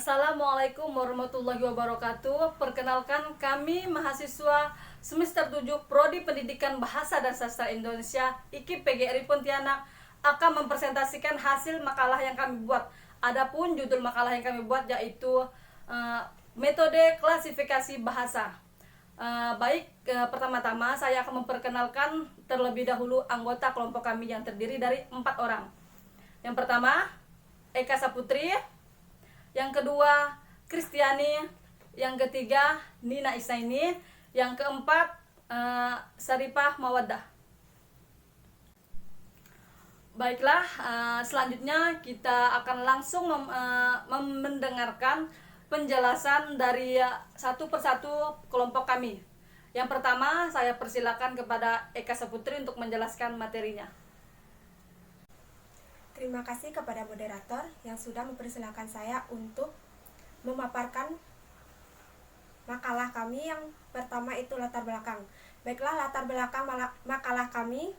Assalamualaikum warahmatullahi wabarakatuh. Perkenalkan, kami mahasiswa semester 7 Prodi Pendidikan Bahasa dan Sastra Indonesia IKIP PGRI Pontianak akan mempresentasikan hasil makalah yang kami buat. Adapun judul makalah yang kami buat yaitu metode klasifikasi bahasa. Pertama-tama saya akan memperkenalkan terlebih dahulu anggota kelompok kami yang terdiri dari 4 orang. Yang pertama, Eka Saputri. Yang kedua, Kristiani. Yang ketiga, Nina Isaini. Yang keempat, Saripah Mawaddah. Baiklah, selanjutnya kita akan langsung mendengarkan penjelasan dari satu persatu kelompok kami. Yang pertama, saya persilakan kepada Eka Saputri untuk menjelaskan materinya. Terima kasih kepada moderator yang sudah mempersilahkan saya untuk memaparkan makalah kami. Yang pertama itu latar belakang. Baiklah, latar belakang makalah kami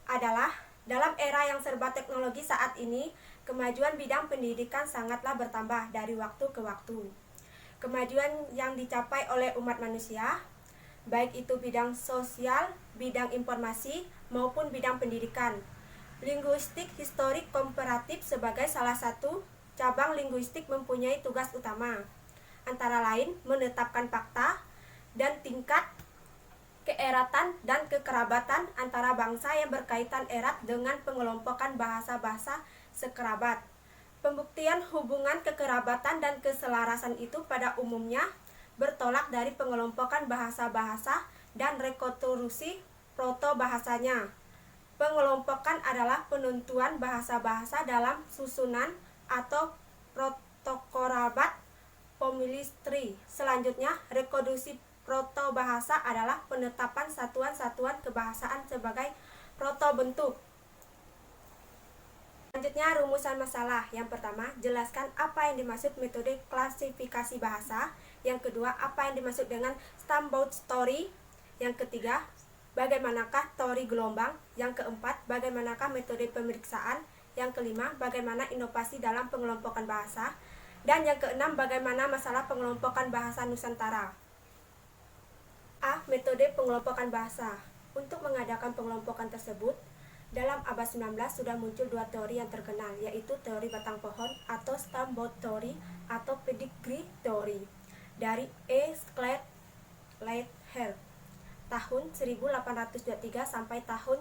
adalah dalam era yang serba teknologi saat ini, kemajuan bidang pendidikan sangatlah bertambah dari waktu ke waktu. Kemajuan yang dicapai oleh umat manusia, baik itu bidang sosial, bidang informasi, maupun bidang pendidikan. Linguistik historik komparatif sebagai salah satu cabang linguistik mempunyai tugas utama, antara lain menetapkan fakta dan tingkat keeratan dan kekerabatan antara bangsa yang berkaitan erat dengan pengelompokan bahasa-bahasa sekerabat. Pembuktian hubungan kekerabatan dan keselarasan itu pada umumnya bertolak dari pengelompokan bahasa-bahasa dan rekonstruksi proto-bahasanya. Pengelompokan adalah penentuan bahasa-bahasa dalam susunan atau protokorabat pomilistri. Selanjutnya, rekonstruksi proto-bahasa adalah penetapan satuan-satuan kebahasaan sebagai proto-bentuk. Selanjutnya, rumusan masalah. Yang pertama, jelaskan apa yang dimaksud metode klasifikasi bahasa. Yang kedua, apa yang dimaksud dengan Stambout Story. Yang ketiga, bagaimanakah teori gelombang? Yang keempat, bagaimanakah metode pemeriksaan? Yang kelima, bagaimana inovasi dalam pengelompokan bahasa? Dan yang keenam, bagaimana masalah pengelompokan bahasa Nusantara? A. Metode pengelompokan bahasa. Untuk mengadakan pengelompokan tersebut, dalam abad 19 sudah muncul dua teori yang terkenal, yaitu teori batang pohon atau Stambout Theory atau Pedigree Theory dari E. Scott Leither tahun 1823 sampai tahun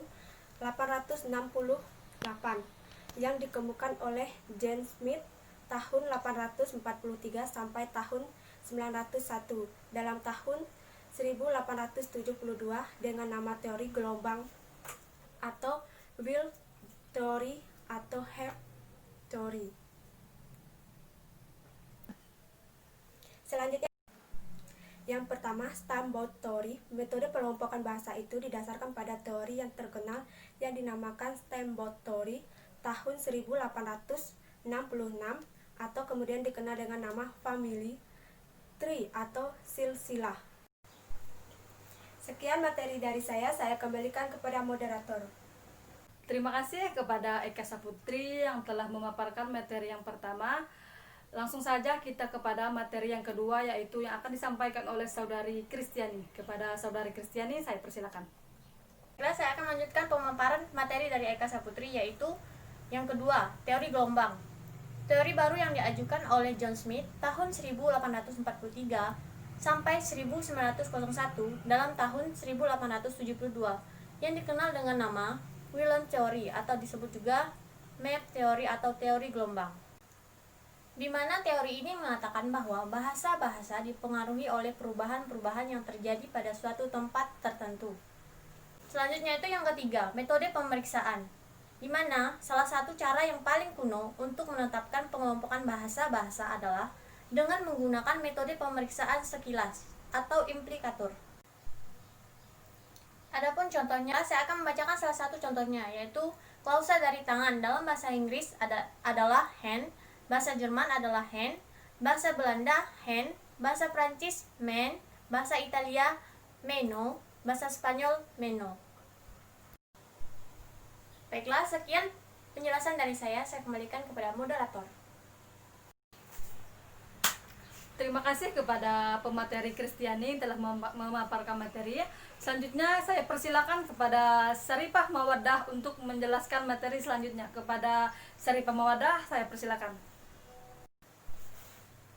868, yang dikemukakan oleh James Smith tahun 843 sampai tahun 901. Dalam tahun 1872 dengan nama teori gelombang atau Wheel Theory atau Head Theory. Selanjutnya, yang pertama, Stambout Theory. Metode pengelompokan bahasa itu didasarkan pada teori yang terkenal yang dinamakan Stambout Theory tahun 1866 atau kemudian dikenal dengan nama Family Tree atau silsilah. Sekian materi dari saya kembalikan kepada moderator. Terima kasih kepada Eka Saputri yang telah memaparkan materi yang pertama. Langsung saja kita kepada materi yang kedua, yaitu yang akan disampaikan oleh Saudari Kristiani. Kepada Saudari Kristiani, saya persilakan. Saya akan melanjutkan pemaparan materi dari Eka Saputri, yaitu yang kedua, teori gelombang. Teori baru yang diajukan oleh John Smith tahun 1843 sampai 1901 dalam tahun 1872 yang dikenal dengan nama Wheeler Theory atau disebut juga Map Theory atau teori gelombang, di mana teori ini mengatakan bahwa bahasa-bahasa dipengaruhi oleh perubahan-perubahan yang terjadi pada suatu tempat tertentu. Selanjutnya itu yang ketiga, metode pemeriksaan, di mana salah satu cara yang paling kuno untuk menetapkan pengelompokan bahasa-bahasa adalah dengan menggunakan metode pemeriksaan sekilas atau implikatur. Adapun contohnya, saya akan membacakan salah satu contohnya, yaitu klausa dari tangan. Dalam bahasa Inggris adalah hand, bahasa Jerman adalah hand, bahasa Belanda hand, bahasa Prancis man, bahasa Italia meno, bahasa Spanyol meno. Baiklah, sekian penjelasan dari saya kembalikan kepada moderator. Terima kasih kepada pemateri Kristiani yang telah memaparkan materi. Selanjutnya saya persilakan kepada Saripah Mawaddah untuk menjelaskan materi selanjutnya. Kepada Saripah Mawaddah, saya persilakan.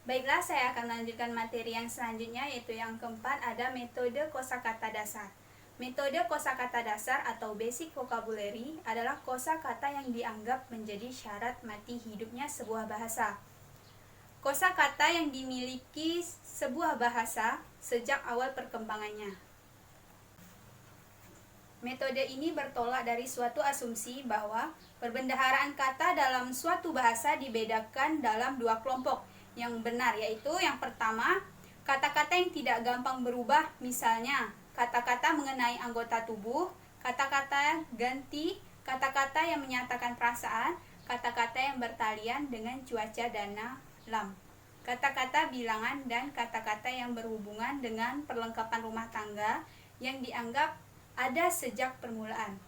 Baiklah, saya akan lanjutkan materi yang selanjutnya, yaitu yang keempat ada metode kosakata dasar. Metode kosakata dasar atau basic vocabulary adalah kosakata yang dianggap menjadi syarat mati hidupnya sebuah bahasa. Kosakata yang dimiliki sebuah bahasa sejak awal perkembangannya. Metode ini bertolak dari suatu asumsi bahwa perbendaharaan kata dalam suatu bahasa dibedakan dalam dua kelompok yang benar, yaitu yang pertama, kata-kata yang tidak gampang berubah, misalnya kata-kata mengenai anggota tubuh, kata-kata ganti, kata-kata yang menyatakan perasaan, kata-kata yang bertalian dengan cuaca dan lam, kata-kata bilangan, dan kata-kata yang berhubungan dengan perlengkapan rumah tangga yang dianggap ada sejak permulaan.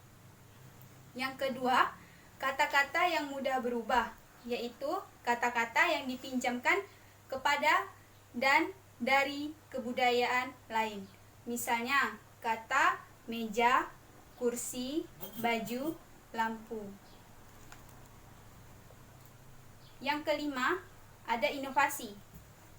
Yang kedua, kata-kata yang mudah berubah, yaitu kata-kata yang dipinjamkan kepada dan dari kebudayaan lain. Misalnya, kata meja, kursi, baju, lampu. Yang kelima, ada inovasi.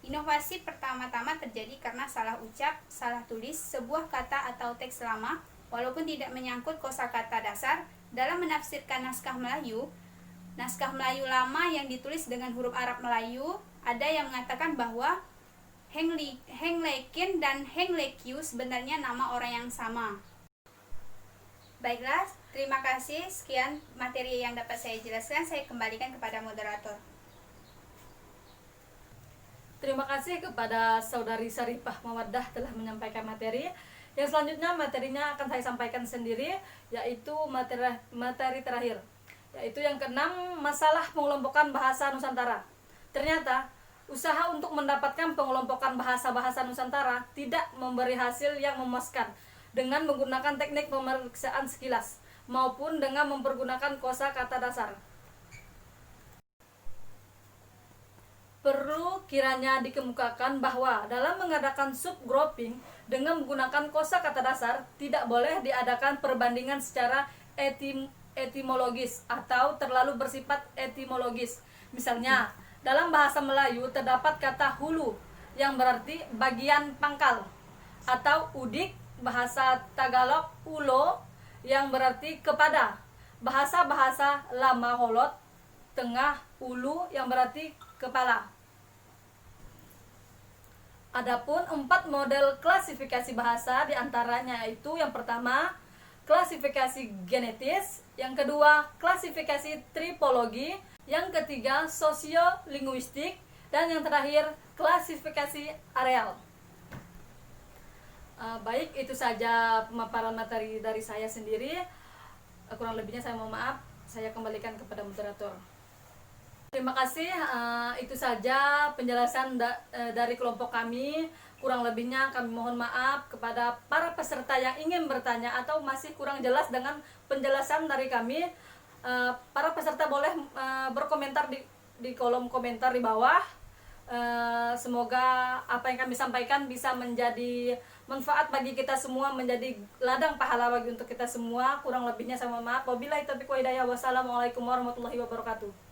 Inovasi pertama-tama terjadi karena salah ucap, salah tulis sebuah kata atau teks lama, walaupun tidak menyangkut kosakata dasar. Dalam menafsirkan naskah Melayu lama yang ditulis dengan huruf Arab Melayu, ada yang mengatakan bahwa Henglekin dan Henglekiu sebenarnya nama orang yang sama. Baiklah, terima kasih. Sekian materi yang dapat saya jelaskan. Saya kembalikan kepada moderator. Terima kasih kepada Saudari Saripah Mawaddah telah menyampaikan materi. Yang selanjutnya materinya akan saya sampaikan sendiri, yaitu materi terakhir, yaitu yang keenam, masalah pengelompokan bahasa Nusantara. Ternyata usaha untuk mendapatkan pengelompokan bahasa-bahasa Nusantara tidak memberi hasil yang memuaskan dengan menggunakan teknik pemeriksaan sekilas maupun dengan mempergunakan kosakata dasar. Perlu kiranya dikemukakan bahwa dalam mengadakan subgrouping dengan menggunakan kosakata dasar tidak boleh diadakan perbandingan secara etimologis atau terlalu bersifat etimologis. Misalnya, dalam bahasa Melayu terdapat kata hulu yang berarti bagian pangkal, atau udik bahasa Tagalog ulo yang berarti kepada. Bahasa-bahasa lama Holot tengah ulu yang berarti kepala. Adapun 4 model klasifikasi bahasa diantaranya yaitu yang pertama, klasifikasi genetis, yang kedua, klasifikasi tripologi, yang ketiga, sosiolinguistik, dan yang terakhir, klasifikasi areal. Baik, itu saja pemaparan materi dari saya sendiri. Kurang lebihnya saya mohon maaf. Saya kembalikan kepada moderator. Terima kasih, itu saja penjelasan dari kelompok kami. Kurang lebihnya kami mohon maaf kepada para peserta yang ingin bertanya atau masih kurang jelas dengan penjelasan dari kami. Para peserta boleh berkomentar di kolom komentar di bawah. Semoga apa yang kami sampaikan bisa menjadi manfaat bagi kita semua, menjadi ladang pahala bagi untuk kita semua. Kurang lebihnya saya mohon maaf. Wabillahi taufiq wal hidayah. Wassalamualaikum warahmatullahi wabarakatuh.